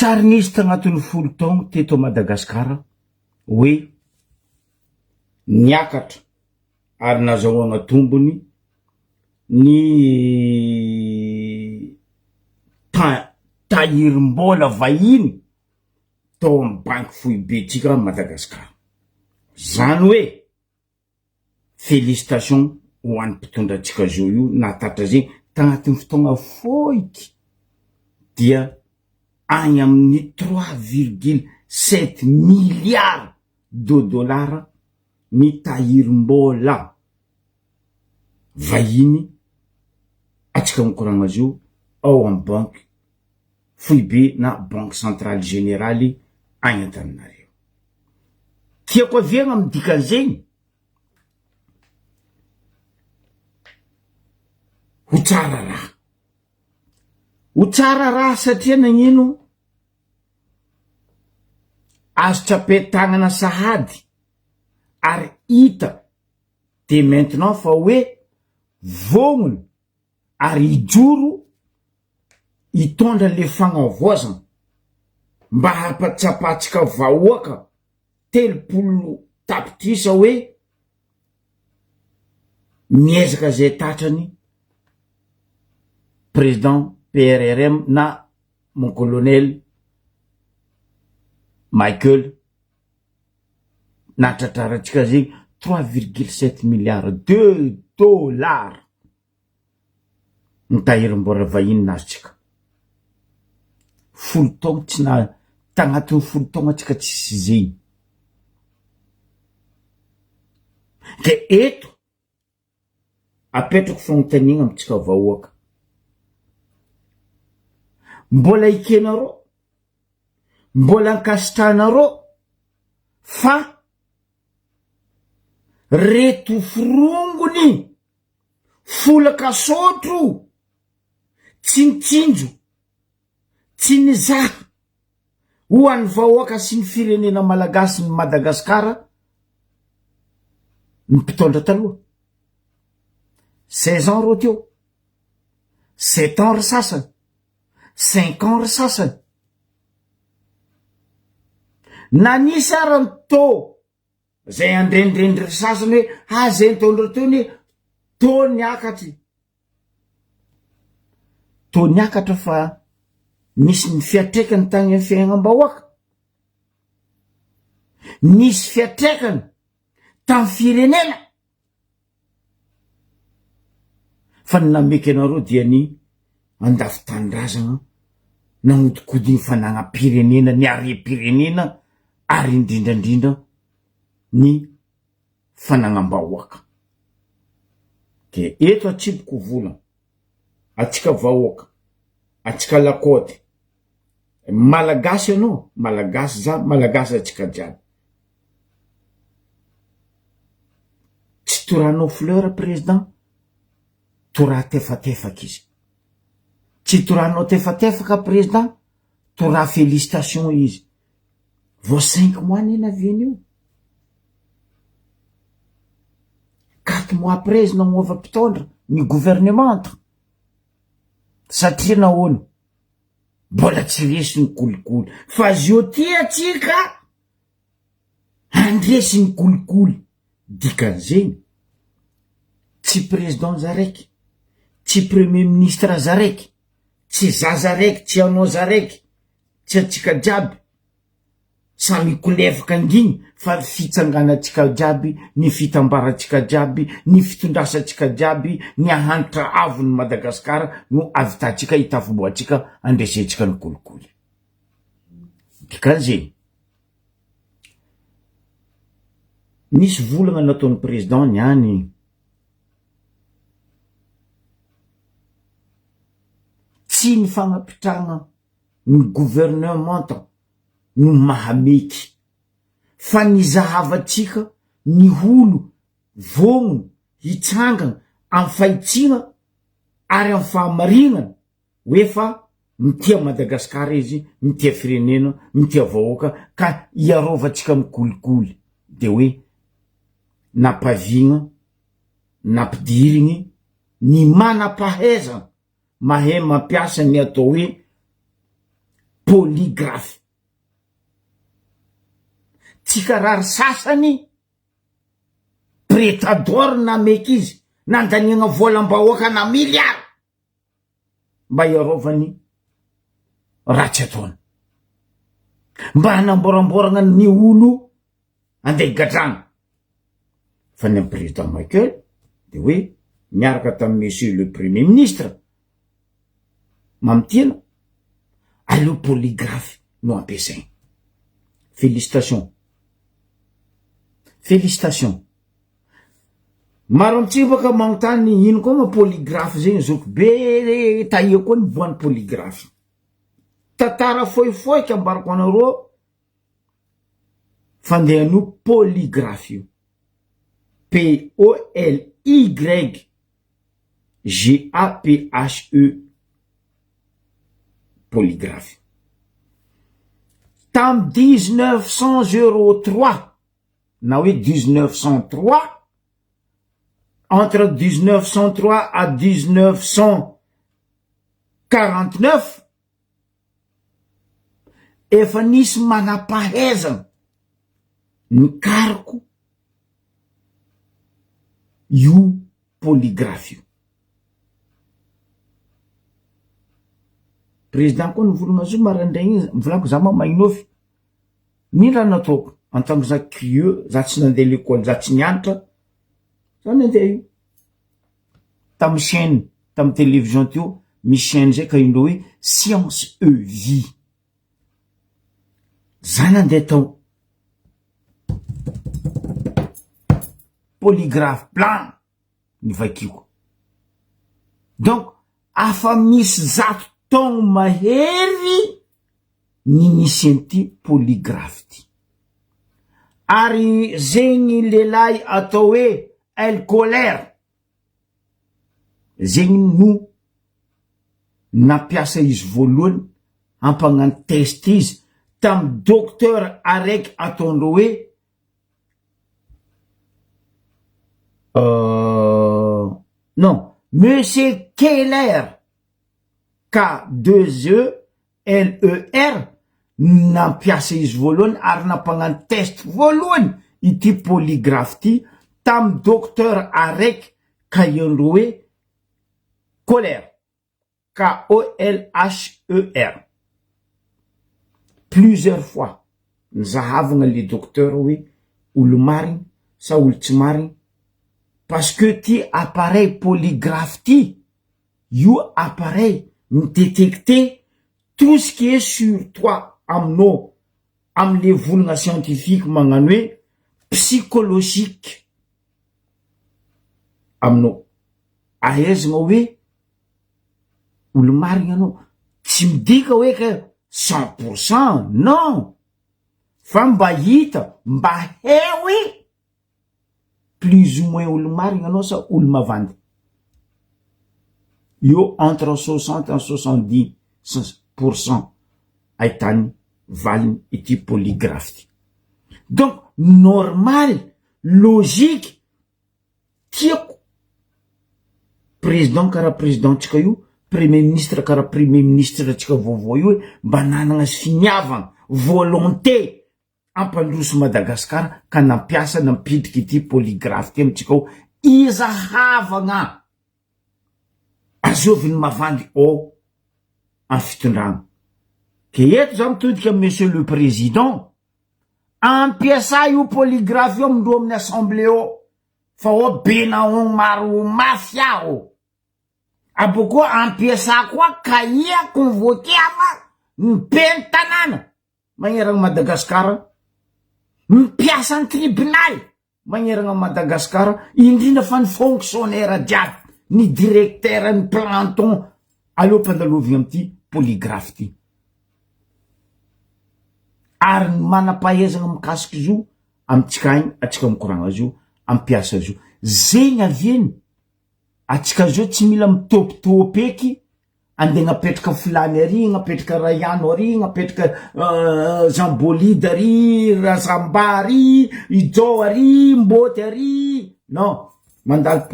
Tsary nisy tagnatin'ny 10 taogno teto Madagasikara hoe niakatra ary nazahoagna tombony ny tahirim-bola vahiny tao amin'ny banky foibe tsika Madagasikara. Zany hoe félicitations ho an'ny mpitondrantsika zao io natatra zegny tagnatin'ny fotoagna foiky dia agny amin'ny 3,7 milliards de dollars ny tahirim-bola vahiny atsika mikoragna azy io ao amin'ny banky foibe na banque centrale générale agny Antananarivo. Tiako aviagna amin'ny dikan'izegny ho tsara raha satria nagnino azo tsapain-tagnana sahady ary hita de maintenant fa hoe vognony ary ijoro hitondra le fagnavoazana mba hampatsapatsika vahoaka 30 tapitrisa hoe miezaka zay tatrany président PRRM na mon colonel Michael natratrarantsika zegny 3,7 milliards de dollars ny tahirim-bola vahiny nazontsika 10 taogno tsy na tagnatin'ny 10 taogno atsika tsisy zegny. Ke eto apetrako fagnotaniagna amitsika vahoaka, mbola ikenareo, mbola ankasitranareo fa reto firongony folaka sotro tsy nitsinjo tsy nizaha ho an'ny vahoaka sy ny firenena malagasy ny Madagasikara ny mpitondra taloha 16 ans ro teo, 7 ans ry sasany, 5 ans ry sasany. Nanisy ara ny tô zay andrendrendry ry sasany hoe zay nitondra teo ny tô niakatry, tô niakatra fa nisy ny fiatraikany tagny amin'ny fiaignam-bahoaka, nisy fiatraikany tamy firenena. Fa ny nameky anareo dia ny andafitandrazana nagnodikody ny fanagnam-pirenena, ny are-pirenena ary indrindrandrindra ny fanagnam-bahoaka. Ke eto atsiboko vola atsika vahoaka, atsika lakôty malagasy anao, malagasy za, malagasy atsika jiaby. Tsy toranao fleur président, tora tefatefaky izy. Tsy toranao tefatefaka président, tora félicitations izy. Vo 5 mois nena aviany io, 4 mois après izy nagnova mpitondra ny gouvernement satria nahoana mbola tsy resy ny kolikoly. Fa zio ty atsika andresy ny kolikoly dikan'izegny tsy président zaraiky, tsy premier ministre zaraiky, tsy za zaraiky, tsy anao zaraiky, tsy atsika jiaby samy kolevaka anginy fa fitsanganatsika jiaby, ny fitambarantsika jiaby, ny fitondrasantsika jiaby, ny ahanitra avy ny Madagasikara no avitatsika hitafiboatsika andresentsika ny kolikoly. Dikan'izegny nisy volagna nataon'ny président niany tsy ny fagnapitragna ny gouvernement no mahameky fa ny zahavatsika ny holo vogno hitsangana amin'ny fahitsina ary amin'ny fahamarinana hoe fa mitia Madagasikara izy, mitia firenena, mitia vahoaka ka hiarovantsika mikolikoly. De hoe napavigna, nampidirigny ny manam-pahaizana mahay mampiasa ny atao hoe polygraphe. Tsy karary sasany pretador na meky izy nandaniagna volam-bahoaka na miliara mba iarovany ratsy ataony, mba hanamboramboragna ny olo andeha gadrana. Fa ny président Macky de hoe miaraka tamin'ny monsieur le premier ministre Mamitiana aleo polygraphe no ampiasainy. Félicitations. Maro amitsivaka magnontany ino koa ma polygraphe zegny zoko be taia koa ny voan'ny polygraphe. Tantara foifoiky ambarako anareo fandehan'io polygraphe io. POLYGRAPHE polygraphe. Tam 1903 na hoe 1903, entre 1903 à 1949 efa nisy manapahezana nikariko io polygraphe io. Président koa nivolagna zo marandraigny mivolako za mamainofy ny raha nataoko antamo za curieux, za tsy nandeha l'école, za tsy nianatra, za nandeha io tamy chaîne, tamy télévision teo misy chaîne zay ka indreo hoe science e vie, za nandeha tao polygraphe plan ny vakiko. Donc afa misy zato taogno mahery ny nisy an'ity polygraphe ty. Ary zegny lelahy atao hoe El Colère, zegny no napiasa izy voalohany hampagnano test izy tamy docteur araiky ataondreo hoe non, Monsieur Keller, K2ELER, nampiasa izy voalohany ary nampagnano test voalohany ity polygraphe ty tamy docteur araiky ka iandreo hoe Colère, KOLHER. Plusieurs fois nizahavagna le docteur hoe olo marigny sa olo tsy marigny, parce que ty appareil polygraphe ty, io appareil midétecter tout ce qui est sur toi aminao, amile volagna scientifique magnano hoe psychologique aminao. Ahaizagna hoe olo marigny anao, tsy midika hoe ka 100%, non, fa mba hita, mba hoe plus ou moins olo marigny anao sa olo mavandy. Io entre 60 à 70% ahitany valiny ity polygraphe ty. Donc normal, logique, tiako président karaha présidentsika io, premier ministre karaha premier ministre tsika vaovao io hoe mba nanagna finiavagna, volonté ampandroso Madagasikara ka nampiasa nampitriky ity polygraphe ty amitsika ho izahavagna azoviny mavandy ao amy fitondragna. Ke eto za mitodika monsieur le président ampiasa io polygraphe io amindreo amin'ny assemblée ao, fa o benaon maro mafia o. Aboko ampiasa koa cahier convoqué ava mipeny tanàna magneragna Madagasikara, mipiasa ny tribunal magneragna Madagasikara, indrindra fa ny fonctionnaire jiaby, ny directeur, ny planton, aleo mpandalovigna amity polygraphe ty. Ary manapahezagna mikasiky izy io amitsika agny, atsika mikoragna azy io, ampiasa azy io. Zegny avieny atsika zao tsy mila mitopitopy eky andeha napetraka filany ary, napetraka Rayano ary, napetraka Zambolide ary, Razamba ary, Ijo ary, Mboty ary, non, mandalo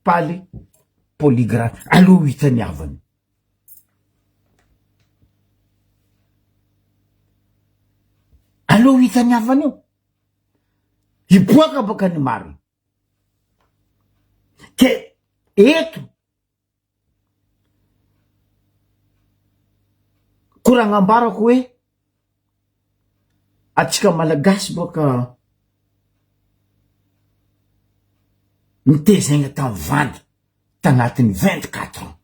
paly polygraphe alo hitaniavany. Allo hitany avany io. Iboaka baka ny marina. Ke eto koragnambarako hoe atsika malagasy boka nitezagna tamy vandy tagnatin'ny 24 ans.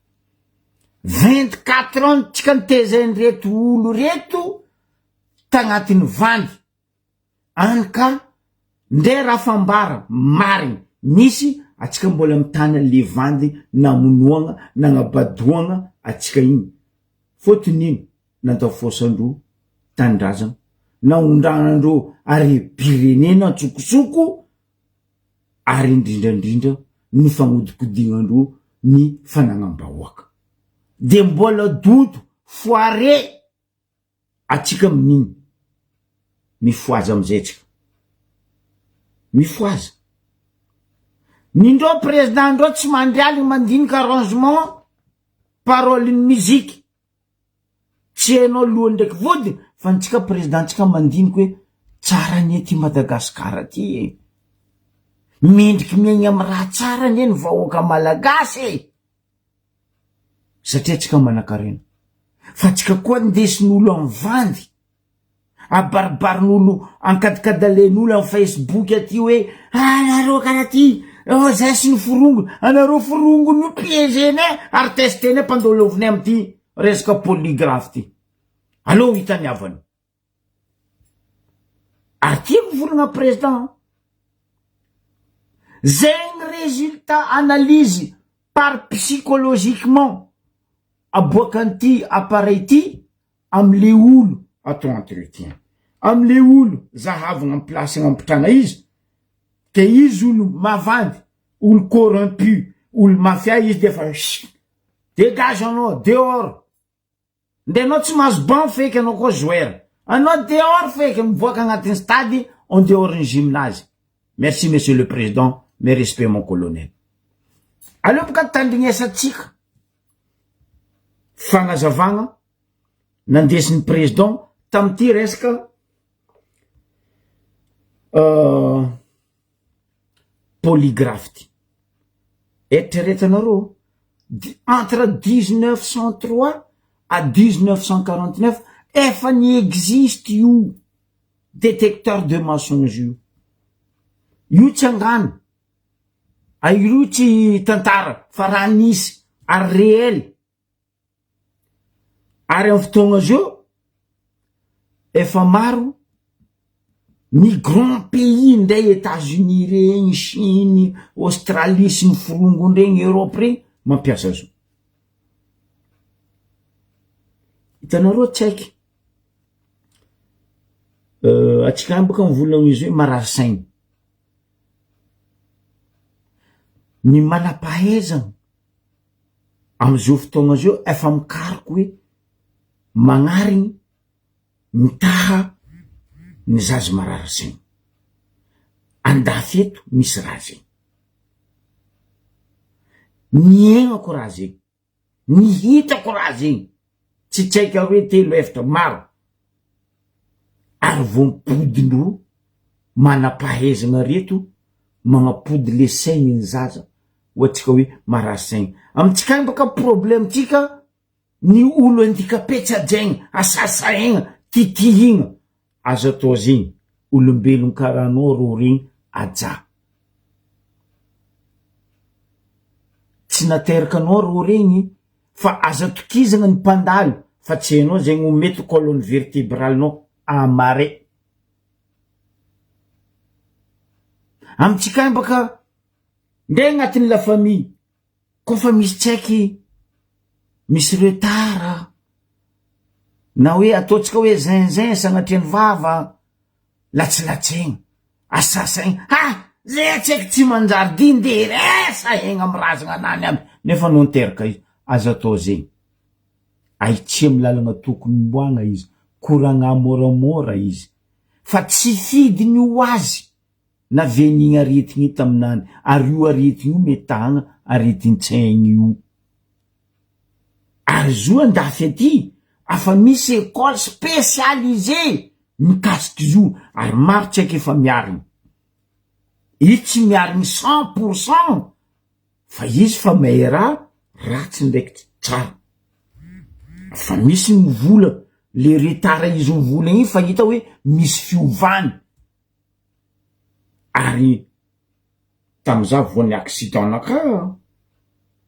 24 ans tsika nitezany reto olo reto tagnatin'ny vandy. Any ka ndre rafambara mariny nisy atsika mbola mitana le vandy namonoagna nagnabadoagna atsika igny. Fotony ino natao fosandro tandrazana naondranandro ary pirenena antsokosoko ary indrindrandrindra ny fagnodikodignandro ny fanagnam-bahoaka. De mbola doto foare atsika amin'igny mifoaza amizay tsika. Mifoaza. Nindreo président ndreo tsy mandrialy mandinika arrangement parolin'ny musique. Tsy hainao lohany ndraiky vodiny fa ntsika président tsika mandiniky hoe tsara ny ety Madagasikara ty. Mendriky miaigny amy raha tsara ny ny vahoaka malagasy. Satria tsika manan-karena. Fa tsika koa ndesin'olo amy vandy. Abaribarin'olo ankadikadalen'olo amy Facebook aty hoe anareo kana ty zay sy ny forongo anareo forongony io piégene ary testene mpandoloviny amy ty resaka polygraphe ty. Allo hitany avany. Ary ty mivolagna président. Zegny résultat analyse par psychologiquement aboakan'ty appareil ty amle olo atao entretien. Amle olo zahavagna amy place agnapitrana izy. Ke izy olo mavandy, olo corrompu, olo mafia izy defa dégage anao, dehors. Ndenao tsy mahazo ban feky anao koa joueur. Anao dehors feky mivoaka agnatin'ny stade, en dehors ny gymnase. Merci monsieur le président, mes respects mon colonel. Aleo boka tandrignesatsika. Fagnazavagna nandesin'ny président tamty resaka polygraphe ty. Eritreretanareo entre 1903 à 1949 efa ny existe io détecteur de mensonge io. Io tsy angano. Io tsy tantara fa raha nisy ary réel. Ary amy fotoagna zio efa maro ny grand pays ndray États-Unis regny, Chine, Australie sy ny forongony regny, Europe regny mampiasa zao. Hitanareo tsaiky. Atsika boka mivolagna izy hoe marasaigny. Ny manam-pahaizana amizao fotoagna zio efa mikariko hoe magnarigny mitaha ny zaza mararasaigny. Andafy eto misy raha zegny. Niaignako raha zegny. Nihitako raha zegny. Tsy tsaika hoe telo efatra maro. Ary vo mipodindro manam-pahaizana reto magnapody le saigny ny zaza ohatsika hoe marasaigny. Amitsika baka problème tsika ny olo handikapetsadjaigny asasaigna titihigna. Azo atao zegny olombelon karaha anao ro regny ajà. Tsy nateraka anao ro regny fa aza tokizagna ny mpandalo fa tsy hainao zegny mety colonne vertébralenao amare. Amitsika baka ndre agnatin'ny la famille kofa misy tsaiky misy retard na hoe ataotsika hoe zinzin sagnatriany vava latsilatsegna asasaigny zay tsaiky tsy manjary di nde resa egna amy razagna anany aby nefa no niteraka izy. Azo atao zegny aitsia amy lalagna tokony mboagna izy, koragna moramora izy fa tsy fidiny ho azy na venigny aretigny taminany ary io aretigny io metagna aretin-tsaigny io. Ary zo andafy aty afa misy école spécialisée mikasiky izo ary maro tsy aiky efa miariny i tsy miariny 100% fa izy fa mahay ratsy ndraiky tsara fa misy ny vola le retara izy mivola igny fa hita hoe misy fiovany ary tam'za voan'ny accident anaka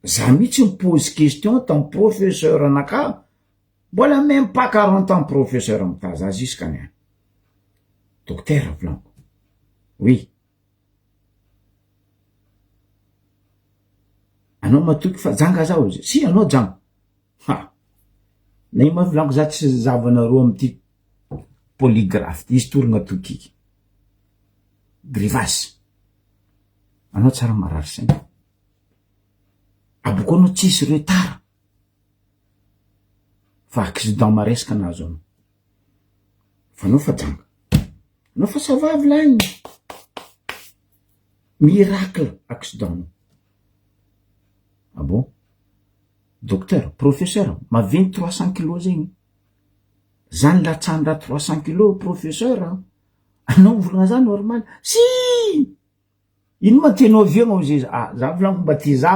za mihitsy mipose question tam professeur anaka mbola même pas 40 ans professeur mitaza azy izy kany docteur volaniko oui anao matoky fa janga zao izy si anao janga ha na io mavolaniko za tsy zavanareo am'ty polygraphe izy toragna tokiky grivasy anao tsara marary sainy aboko anao tsisy retard fa accident maresaka anazo anao fa anao fa janga anao fa savavy lahy miracle accident ah bon docteur professeur maventy 300 kilos zegny zany latsandra 300 kilos professeur anao volagna zany normal si ino matenao aviagna ozy izy za volaniko mba ty za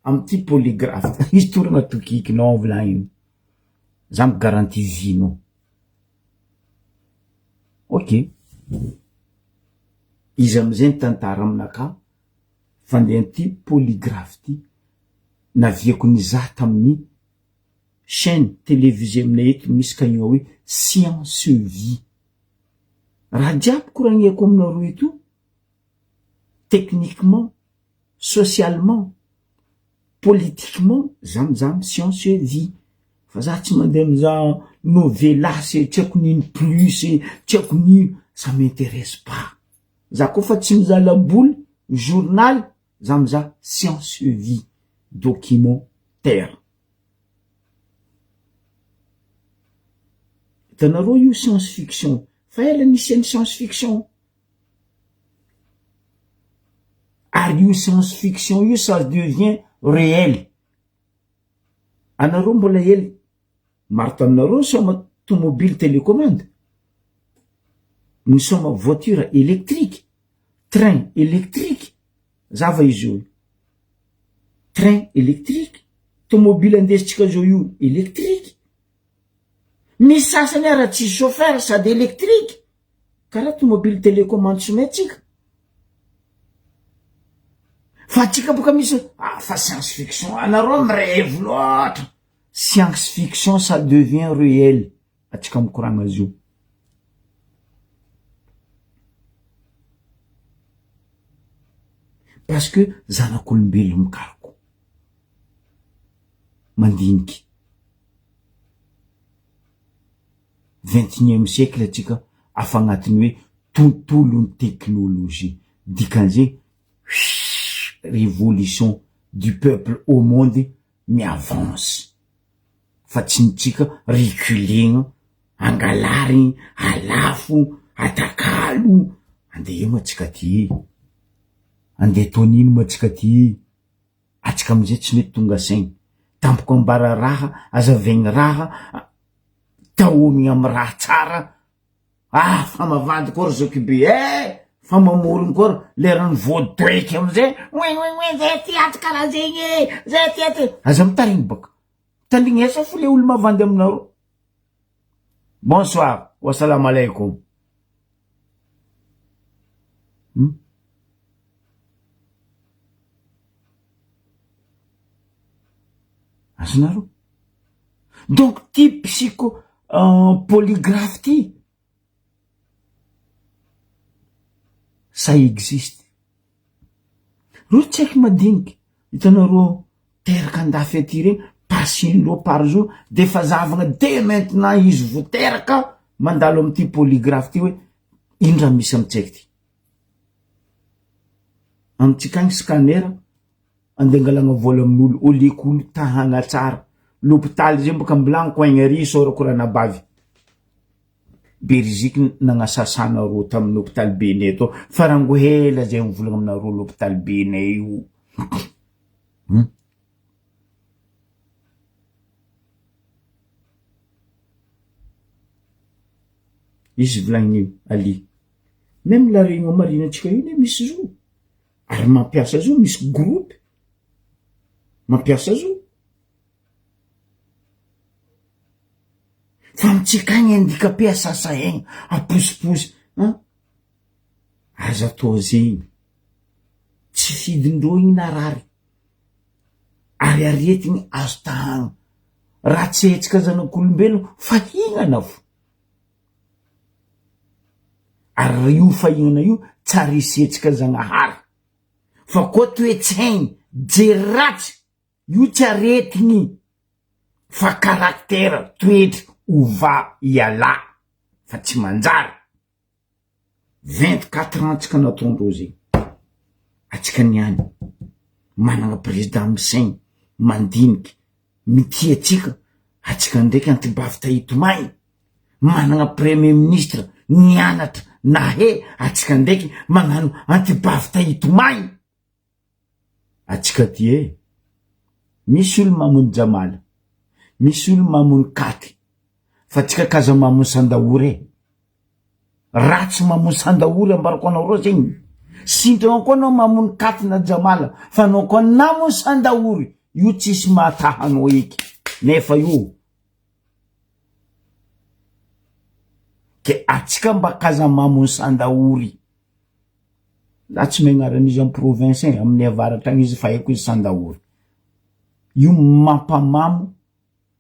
am'ty polygraphe izy toragna tokikinao volagny za mi garantie vinao ok izy am'izay ny tantara aminaka fandeha ty polygraphe ty naviako nizaha tamin'ny chaîne télévisée aminay eto misy kaigna hoe science vie raha jiaby koragniako aminareo eto techniquement socialement politiquement za mizaha science vie fa za tsy mandeha mizaha novelasy tsy haiko nino plus tsy haiko nino ça m'intéresse pas za koa fa tsy mizaha laboly journal za mizaha science vie documentaire hitanareo io science fiction fa ela nisy ny science fiction ary io science fiction io ça devient réel anareo mbola ely maro taminareo soma tomobile télécommande ny soma voiture électrique train électrique zava izy io train électrique tomobile andesitsika zao io électrique misy sasany ara tsy chauffeur sady électrique karaha tomobile télécommande somaitsika fa atsika boka misy fa science fiction anareo mirêve loatra science fiction ça devient réel atsika mikoragna azy io parce que zanak'olombelo mikaroko mandiniky 21e siècle atsika afa agnatiny hoe tontolon'ny teknologie dikan'izay révolution du peuple au monde mi-avance fa tsy nitsika reculegna angalarigny alafo atakalo andeha mo atsika ty andeha tonino mo atsika ty atsika amizay tsy mety tonga saigny tampoko ambara raha azavaigny raha taomigny amy raha tsara fa mavandy kory zoky be fa mamorony kory lerany voadoeky amizay zay ty aty karaha zegny zay ty aty aza mitarigny baka talignesa fo le olo mavandy aminareo bonsoir wassalamu alaikum azonareo donc ty psycho polygraphe ty ça existe ro tsy aiky madiniky hitanareo teraka andafy aty regny pasiny leopard zo de fa zavagna de maintenant izy vo teraka mandalo am'ty polygraphe ty hoe ino raha misy amitsaiky ty amitsika agny scanner andeha angalagna vola amin'olo olek'olo tahagna tsara l'hôpital zay mboka mbilaniko aigny ary sorako ranabavy Belgique nagnasasanareo tamin'ny hôpital benay atao fa rango hela zay mivolagna aminareo l'hôpital benay io izy volagniny ali même la réunion marinatsika iny misy zo ary mampiasa zo misy groupe mampiasa zo fa mitsikagny handikape sasa egny aposiposy aza atao zegny tsy fidindreo igny narary ary aretigny azo tahagna raha tsy hetsika zanak'olombelo fa hignana fo ary io fahignana io tsary isetsika zagnahary fa koa toetsaigny jery ratsy io tsy aretigny fa karaktera toetra ova iala fa tsy manjary 24 ans tsika nataondreo zegny atsika niany managna président misaigny mandiniky mitia atsika atsika ndraiky antibavy tahitomaigny managna premier ministre nianatra nahe atsika ndraiky magnano antibavy tahitomaigny atsika ty misy olo mamony jamala misy olo mamony katy fa atsika kaza mamony sandaory ratsy mamony sandaory ambarako anao reo zegny sintonao koa anao mamony katy na jamala fa anao koa namony sandaory io tsisy mahatahanao eky nefa io ke atsika mba kaza mamony sandaory la tsy megnaran'izy am province amin'ny avaratra agny izy fa haiko izy sandaory io mampamamo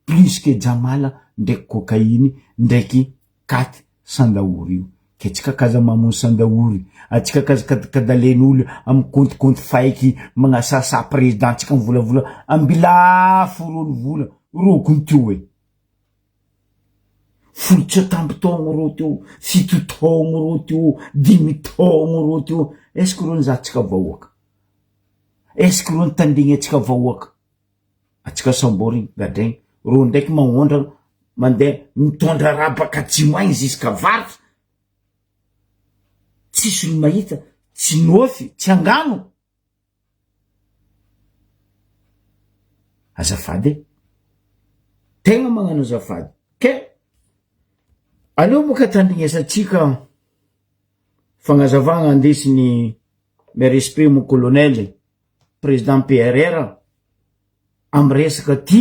plus que jamala ndraiky cocaïne ndraiky katy sandaory io ke tsika kaza mamony sandaory atsika kaza kadalenyolo amy kontikonty faiky magnasasa président tsika mivolavola ambila forony vola rokony teo folo tsatamby taogno ro teo fito taogno ro teo 10 taogno ro teo est-ce que ro nizahatsika vahoaka est-ce que ro nitandregny atsika vahoaka atsika samborigny gadregny ro ndraiky magnondra mandeha mitondra raha baka tsimoagny ziska varitra tsisy olo mahita tsy nofy tsy angano azafady tegna magnano azafady ke aleo boka tandrignesatsika fagnazavagna andesiny me respect mo colonel président PRR amy resaka ty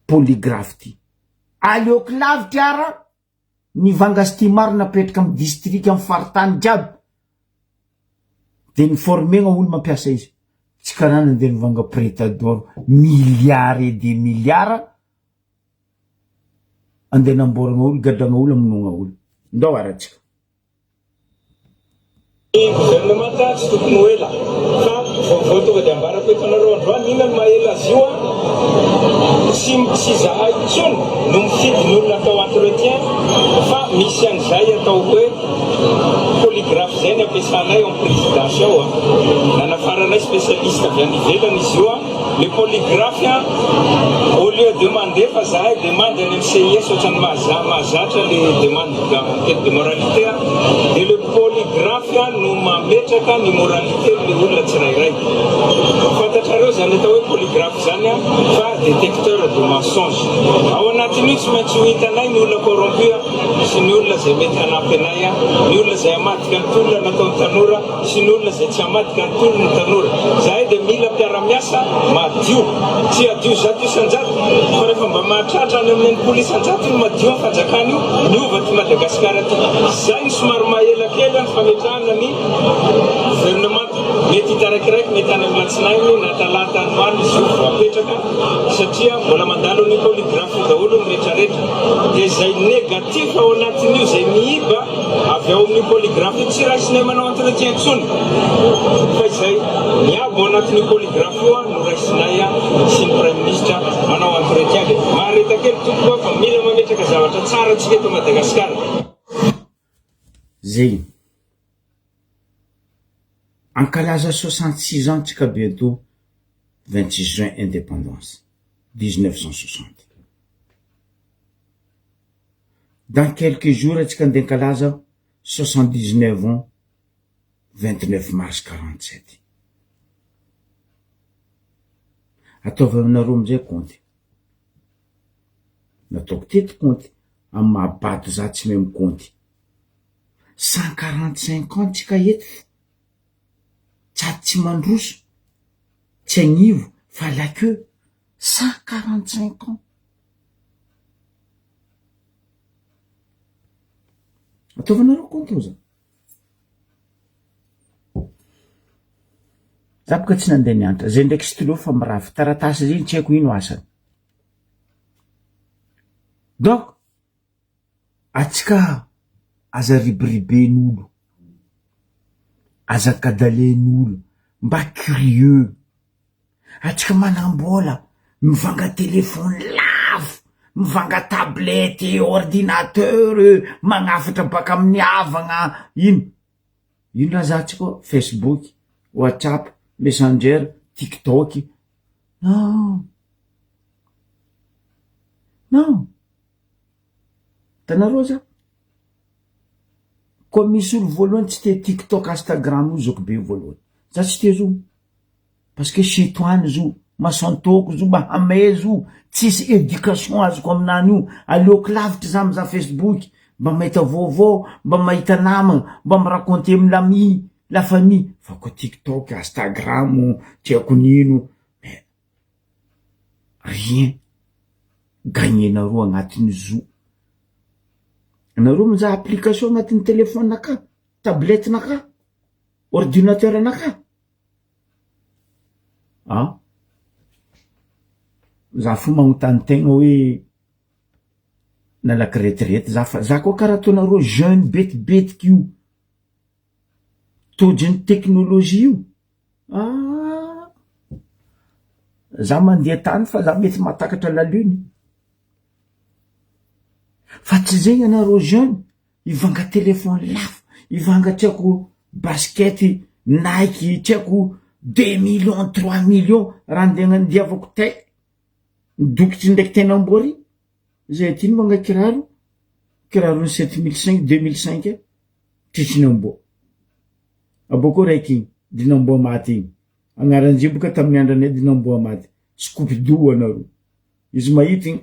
polygraphe ty aleoko lavitry ara nivangasy ty maro napetraky amy district amy faritany jiaby de niformegna olo mampiasa izy tsy karaha nandeha nivanga prétador milliard et des milliards andeha namboragna olo gadragna olo aminogna olo ndao aratsika gouvernement tsy tokony ho ela fa vaovao tonga de ambarako efanareo androany inona mahela azy io tsy zaha intsony no mifidin'olona atao entretien fa misy an'izay atao hoe polygraphe zay ny ampiasanay amy présidence ao nanafaranay spécialiste avy any ivelany izy io le polygraphe au lieu de demander fa zahay demande any amy CIS ohatrany mahazatra le demande d'enquête de moralité de le polygraphe no mametraka ny moralité le olona tsirairay fantatrareo zany atao hoe polygraphe zany fa détecteur de mensonge ao anatin'io tsy maintsy ho hitanay ny olona corrompu sy ny olona zay mety hanampy anay ny olona zay amadika ny tolona nataony tanora sy ny olona zay tsy amadika ny tolony tanora zahay de mila mpiara-miasa madio tsy adio zato isanjato fa rehefa mba mahatratra any amin'ny polisy anjato io madio ny fanjakany io miova ty Madagasikara ty zay ny somary mahela kely ny fametrahana ny gouvernement mety hitarakiraiky mety any amin'ny latsinainy na talata androany izy io vao apetraka satria mbola mandalo ny polygraphe daholo ny rehetrarehetra de zay négatif ao anatin'io zay miiba avy ao amin'ny polygraphe tsy raha isinay manao entretien tsony fa izay miabo ao anatin'io polygraphe io no raha isinay sy ny prime ministre manao entretien de maharetakely tompoa fa mila mametraka zavatra tsara tsika eto Madagasikara zegny ankalaza 66 ans tsika bientôt 26 juin indépendance 1960 dans quelques jours atsika andeha ankalaza 79 ans 29 mars 47 ataovy aminareo amizay compte nataoko teto compte amy mahabato za tsy mahay mikonty 145 ans tsika eto sady tsy mandroso tsy agnivo fa lakeo 145 ans ataovanareo konty mo za boka tsy nandeha nianatra zay ndraiky stylo fa mirafy taratasy zay tsy haiko ino asany donc atsika aza riberiben'olo aza kadalen'olo mba curieux atsika manambola mivanga telefony lavo mivanga tablety ordinateur magnafatra baka amin'ny havagna ino raha zatsika Facebook WhatsApp Messenger TikTok non tanareo za koa misy olo voalohany tsy te TikTok Instagram io zoko be voalohany za tsy te zo parce que chitoany zo masantoko zo mahamay zo tsisy éducation azoko aminany io aleoko lavitra za miza Facebook mba mahita vaovao mba mahita namagna mba miraconter amy l'ami la famille fa koa TikTok Instagram tsy haiko nino mais rien gagnenareo agnatin'ny zo nareo mizaha application agnatin'ny telefonaka tabletinaka ordinateuranaka za fo magnontany tegna hoe nalaky retraite za fa za koa karaha ataonareo jeune betibetiky io todriny teknôlôzia io za mandeha tany fa za mety mahatakatra la lune fa tsy zegny anareo jeune ivanga telefony lafo ivanga tsy haiko basket Nike tsy haiko 2 millions 3 millions raha andeha andiavako tay midokitry ndraiky tena amboary zay ty manga kiraro 7500 2005 tritriny amboa aboko raiky dinamboa maty igny agnaran'izay boka tamin'ny andranay dinamboa maty Scooby-Doo anareo izy mahita igny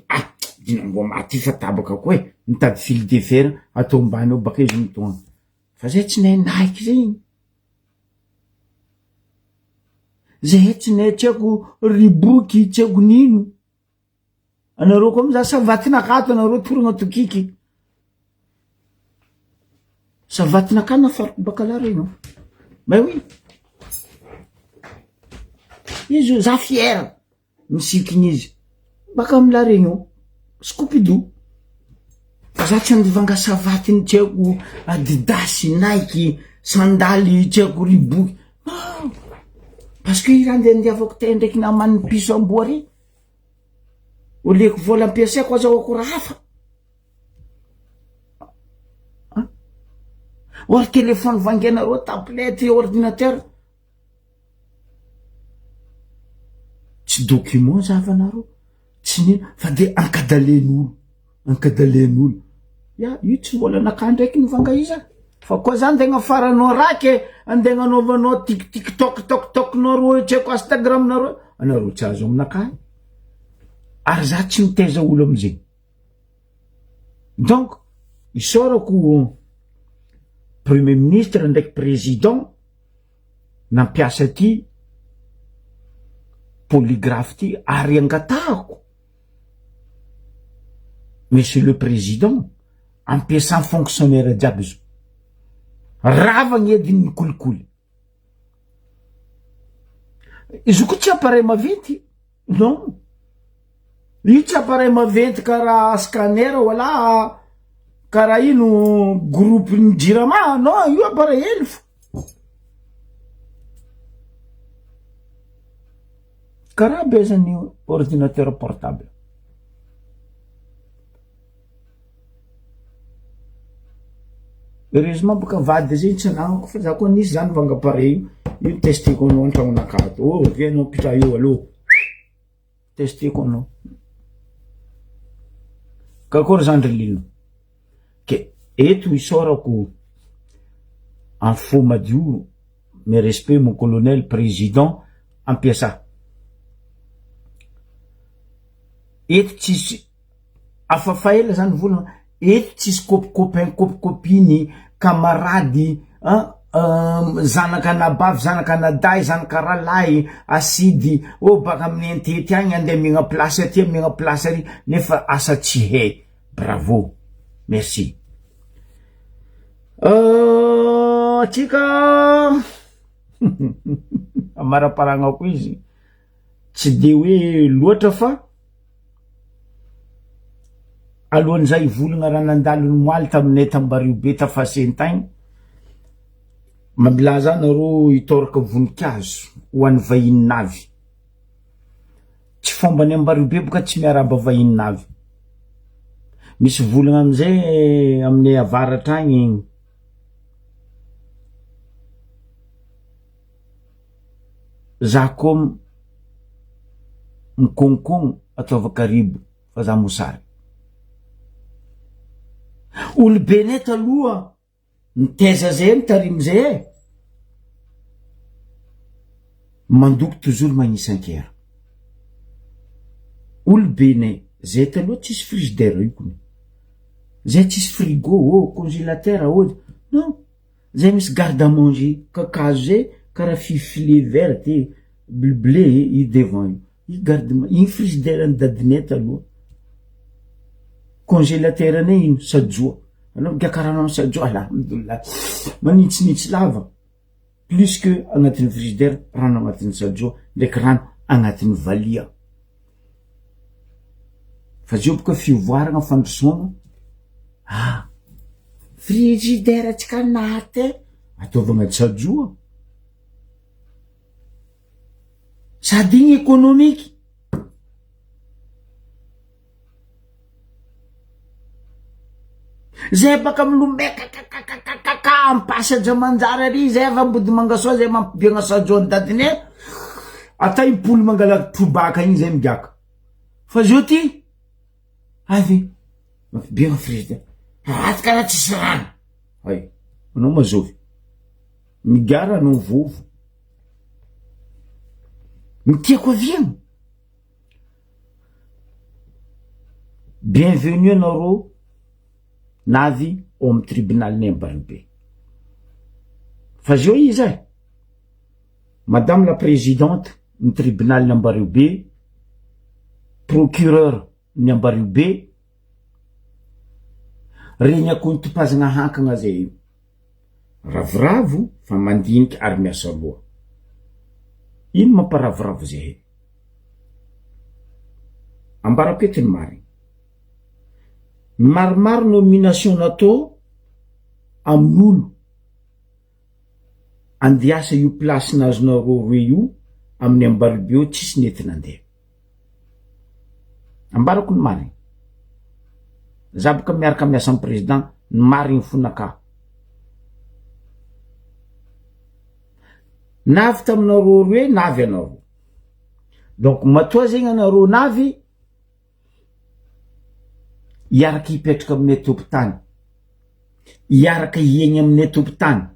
dinamboa maty fa tabaka koa mitady fil de fer atao ambany ao baka izy mitogna fa zay tsy nahay Nike zay zay tsy nahay tsy haiko riboky tsy haiko nino anareo koa miza savatinakato anareo toragna tokiky savatinaka nafariko bakalary ino mais oui izy za fier misikiny izy baka amy la regny Scooby-Doo fa za tsy andivanga savatiny tsy haiko Adidas Nike sandaly tsy haiko riboky parce que raha andiavako tay ndraiky namany piso amboary oleko vola ampiasaiko azahoako raha hafa or telefony vangenareo tablety ordinateur tsy document zavanareo tsy nino fa de ankadalen'olo io tsy vola anaka ndraiky nivanga iza fa koa zany tegna faranao raky andeha agnanaovanao tiktok nareo tsy haiko Instagram nareo anareo tsy azo aminaka ary za tsy mitaiza olo amizay donc isaorako premier ministre ndraiky président nampiasa ty polygraphe ty ary angatahako monsieur le président ampiasany fonctionnaire jiaby zo ravagny ediny mikolikoly izy koa tsy appareil maventy non io tsy appareil maventy karaha scanner wala karaha ino groupe ny jirama non io appareil hely fo karaha be zany ordinateur portable heureusement boka vady zay tsy anagnako fa za koa nisy zany vanga appareil io testeko anao antragnonakato vianao pitra io alo testeko anao kakory zany rilino ke eto isaorako en faux madio mes respect mon colonel président ampiasa eto tsisy afafaela zany volana eto tsisy copine camarady zanaka anabavy zanaka anaday zanaka ralahy asidy baka amin'ny antety agny andeha megna plasy aty megna plasy ary nefa asa tsy hay. Bravo, merci. Atsika amaraparagna ko izy tsy de hoe loatra fa alohan'izay volagna raha nandalony moaly taminay Tambariobe tafasentain mabilaza nareo hitoraka voninkazo ho an'ny vahininavy. Tsy fombany Ambariobe boka tsy miaraba vahininavy. Misy volagna amizay aminay avaratra agny za koa mikognokogno ataova karibo fa za mosary. Olobe nay taloha niteza zay nitarimy zay mandoko toujours magnisan-kera. Olobe nay zay taloha tsisy frigidaire io kony zay tsisy frigo congélateur non zay misy garde à manger kakazo zay karaha filet vert te bleu i devant i garde i frigidaire ny dadinay taloha. Congélateur nay ino sajoa anao migakarana amin'ny sajoa alhamdulillah manitsinitsy lava plus que agnatin'ny frigidaire rano agnatin'ny sajoa ndraiky rano agnatin'ny valia. Fa zio boka fivoaragna fandrosoagna frigidaire tsika naty ataovagna sajoa sady igny économique. Zay baka milombeka ampasy aja manjary ary zay avy ambody mangasoa zay mampibiagna sajoa ny dadiny ata impolo mangalaky trobaka igny zay migaka. Fa zio ty avy mampibiagna frigidaire aty karaha tsisy rano ay anao mazovy migara anao vovo mitiako aviagna. Bienvenue anareo navy ao amin'ny tribunal-nay Ambaribe. Fa zio izy madame la présidente ny tribunal ny Ambaribe, procureur ny Ambaribe, regny akoho nitopazagna hankagna zay io ravoravo fa mandiniky ary miasa loha. Ino mamparavoravo zay? Ambarapetiny marigny maromaro nomination natao amin'olo andiasa io place nazonareo roe io amin'ny Ambaribe io tsisy nety nandeha. Ambarako ny marigny za boka miaraka miasa amin'ny président ny marigny fonaka. Navy taminareo roe navy anareo donc matoa zegny anareo navy iaraka hipetraka aminay topotany, iaraka hiegny aminay topotany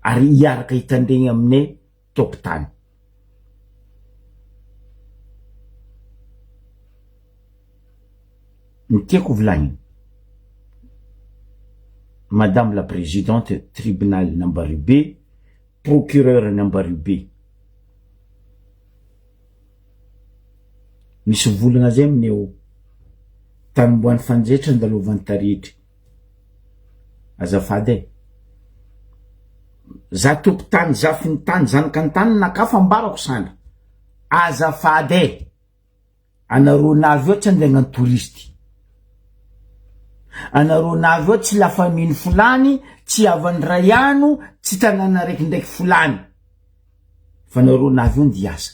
ary iaraka hitandregny aminay topotany. Ny tiako volagny madame la présidente tribunal n'Ambaribe, procureur n'Ambaribe, misy volagna zay amineo tanomboan'ny fanjaitra andalovan'ny taretry. Azafady za topotany za finitany zanaka ny tany nakafa ambarako sandra. Azafady anareo navy eo tsy andeha touristy, anareo navy eo tsy lafaminy fulany, tsy avany rayano, tsy tanàna raiky ndraiky fulany, fa anareo navy eo ndiasa.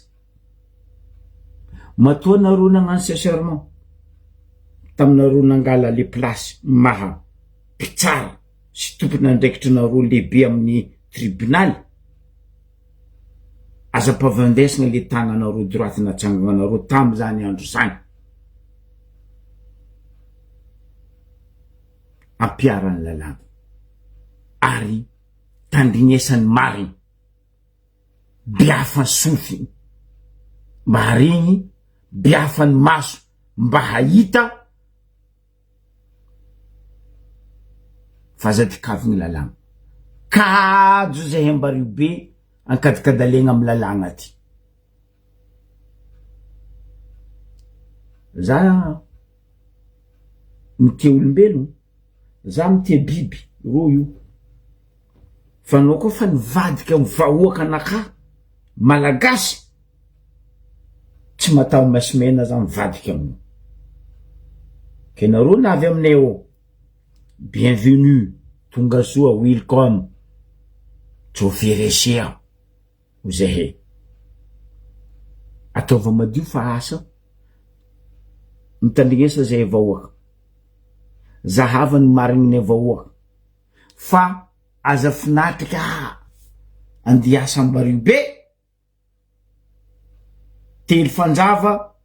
Matoa anareo nagnano serment taminareo nangala le place maha pitsara sy tompona ndraikitra nareo lehibe amin'ny tribunal. Aza-pavandesagna le tagnanareo droite natsanganareo tamy zany andro zany. Ampiarany lalàna ary tandrinesany mariny biafany sofiny mba haregny, biafany maso mba hahita fazadikavigny lalagna kajo zay ambario be ankadikadalegna amy lalagna ty za mite olombelogno za mite biby ro io fa anao koa fa nivadika amy vahoaka anaka malagasy tsy matao masimena za mivadika aminao ke nareo navy aminay ao bienvenue tonga soa welcome joferesea ozahe ataova madio fa asa mitandrignesa zay vahoaka zahava ny marigniny vahoaka fa aza finatrika andiasa ambario be telo fanjava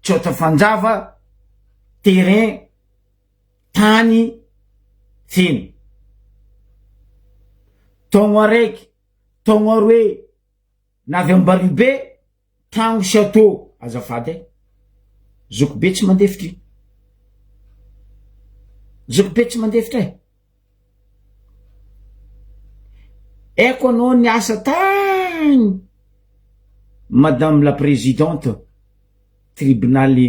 tsota fanjava terrain tany feno togno araiky togno aroe navy ambario be tragno chateau azafady zoko be tsy mandefitry zoko be tsy mandefitry eko anao niasa tagny madame la présidente tribunaly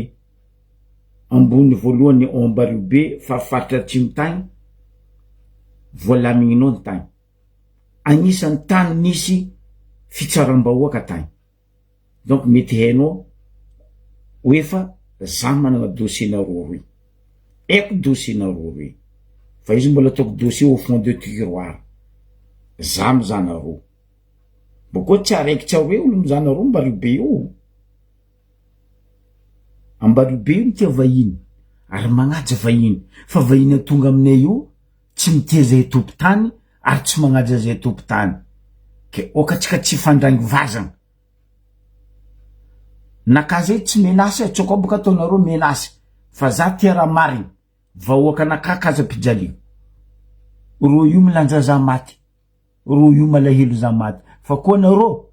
ambony voalohany ambario be farifaritra atsimo tagny voalamigninao ny tagny agnisan'ny tany nisy fitsaram-bahoaka tagny donc mety hainao oefa za managna dossier nareo roy eko dossier nareo roy fa izy mbola ataoko dossier au fond de tiroir za mizanareo bokoa tsy araiky tsy aroe olo mizanareo ambario be io ambario be io mitia vahiny ary magnaja vahiny fa vahiny tonga aminay io tsy mitia zay tompo tany ary tsy magnaja zay tompo tany ke okatsika tsy fandrangy vazana nakazy tsy menasy tsoko boka ataonareo menasy fa za tia raha mariny vahoaka nakakaza pijalio ro io milanja za maty ro io malahelo za maty fa koa nareo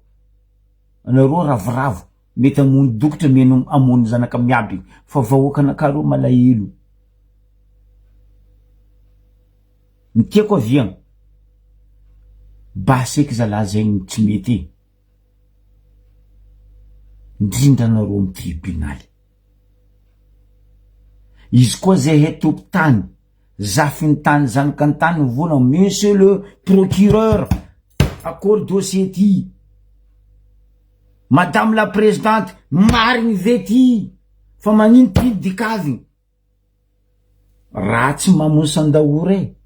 ravoravo mety amony dokitra meno amony zanaka miaby fa vahoaka nakaro malahelo mitiako aviagna baseky zala zegny tsy mety ndrindra nareo amy tribunaly izy koa zay he tompo tany zafiny tany zanaka ny tany mivona monsieur le procureur akory dossier ty madame la présidente marigny ve ty fa magnino ty dikavigny ratsy mamony sandaory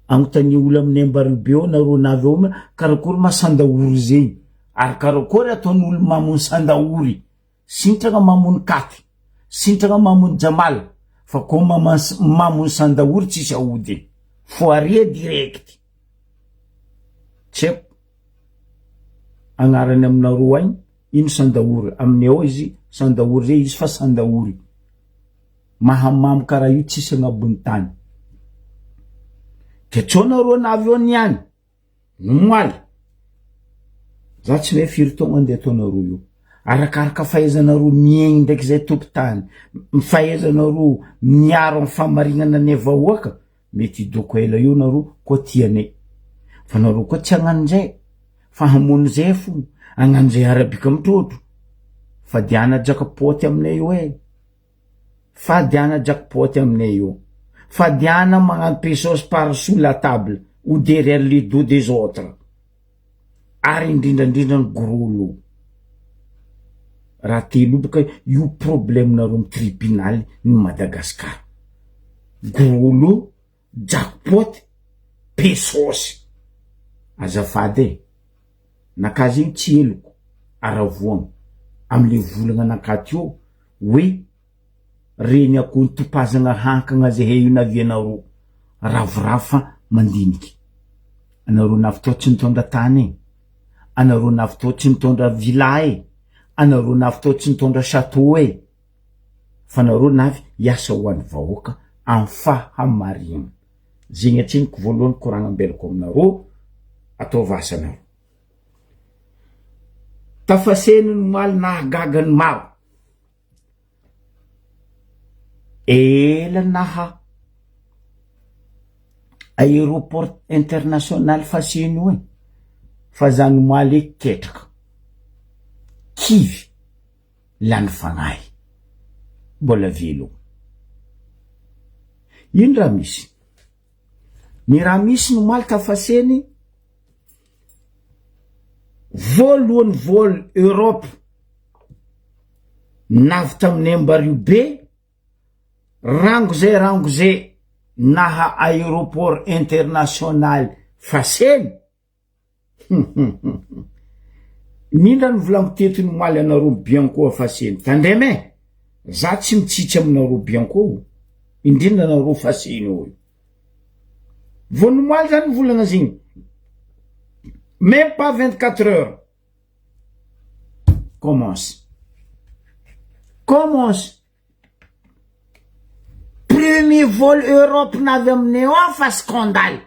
agnontany olo amin'ny ambario be ao nareo navy ao karakory masandaory zay ary karakory ataon'olo mamony sandaory sintragna mamony katy sintragna mamony jamal fa ko mamony sandaory tsisy aody foaria direct tsep agnarany aminareo agny ino sandaory amin'ny ao izy sandaory zay izy fa sandaory mahamamo karaha io tsisy agnabony tany ke tsonareo navy ao niany nomoaly za tsy hoe firy taogno andeha ataonareo io arakaraka fahaizanareo miegny ndraiky zay tompo tany fahaizanareo miaro amy famarignana ny vahoaka mety idoko ela io nareo koa tianay fa nareo koa tsy agnan'izay fa hamony zay fo agnan'izay arabika mitrotro fa diana jackpot aminay io fa diana jackpot aminay io fa diana magnano pesos par sous la table ou derrière les dos des autres ary indrindrandrindra ny grolo raha telo boka io problème nareo amy tribunaly ny Madagasikara grolo jackpot pesos azafady nakazy io tsy eloko aravoagna amle volagna nakaty io hoe reny ako ny topazagna hankagna zay he io navianareo ravoravo fa mandiniky anareo navy tsy mitondra tany anareo navy tsy mitondra villa anareo navy tsy mitondra chateau fa nareo navy hiasa ho an'ny vahoaka amy fahamarina zegny atsiniko voalohany koragnambelako aminareo atao vasanareo tafaseny ny maly nahagagany maro ela naha aéroport international faseno e fa zany omaly ketraka kivy lany fagnahy mbola velo ino raha misy ny raha misy no maly tafaseny voalohany voly Europe navy tamin'ny Embario be rango zay naha aéroport international faseny nindra ny volango teto ny maly anareo bianco faseny tandreme za tsy mitsitsy aminareo bianco indrindra anareo faseny io vonomaly zany volagna ziny même pas 24 heures commence premier vol Europe navy aminay ao fa scandale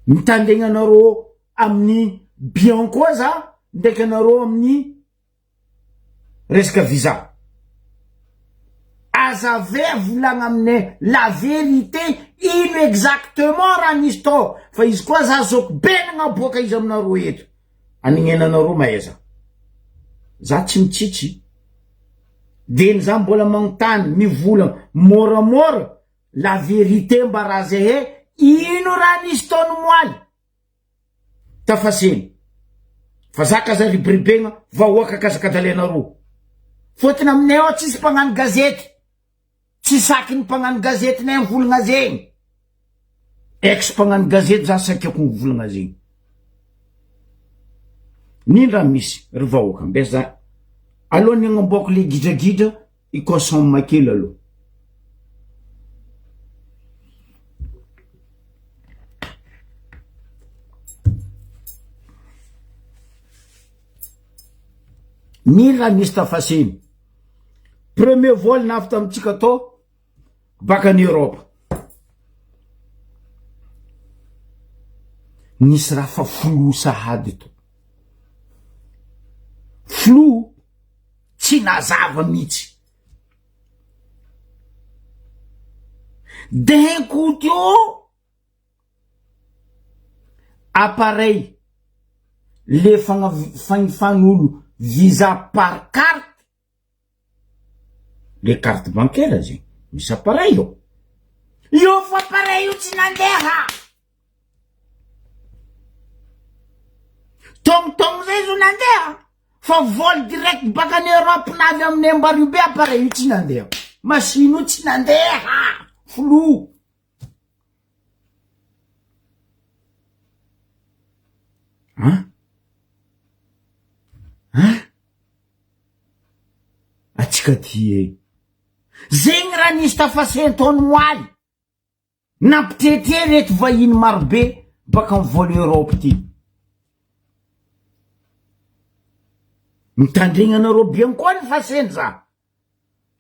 mitandegna anareo amin'ny bianco za ndraiky anareo amin'ny resaka visa azave volagna aminay la vérité ino exactement raha nisy tao fa izy koa za zoko benagna boaka izy aminareo eto anignenanareo maeza za tsy mitsitsy deny za mbola magnontany mivolagna moramora la vérité mba raha zay ino raha nisy taony moaly tafaseny fa zaka za ribribegna vahoaka kazakadalenareo fotony aminay ao tsisy mpagnano gazety tsy saky ny mpagnano gazety nay mivolagna zegny ex mpagnano gazety za sakiako mivolagna zegny nindra misy ry vahoaka mbesa alohan'ny agnamboako le gidragidra i consomme kely aloha nindra misy tafaseny premier vol navy tamitsika tao baka ny Europe nisy raha fa flou sahady to flou tsy nazava mihitsy d'un coup teo appareil le fagnifan'olo visa par carte le carte bancaire zegny misy appareil io fa appareil io tsy nandeha tongtong zay zo nandeha fa vol direct baka ny Europe navy amin'ny Embario be appareil io tsy nandeha machine io tsy nandeha flou atsika ty zegny raha nisy tafaseny taony moaly nampitete reto vahiny marobe baka amin'ny vol Europe ty mitandregna anareo bien koa ny faseny za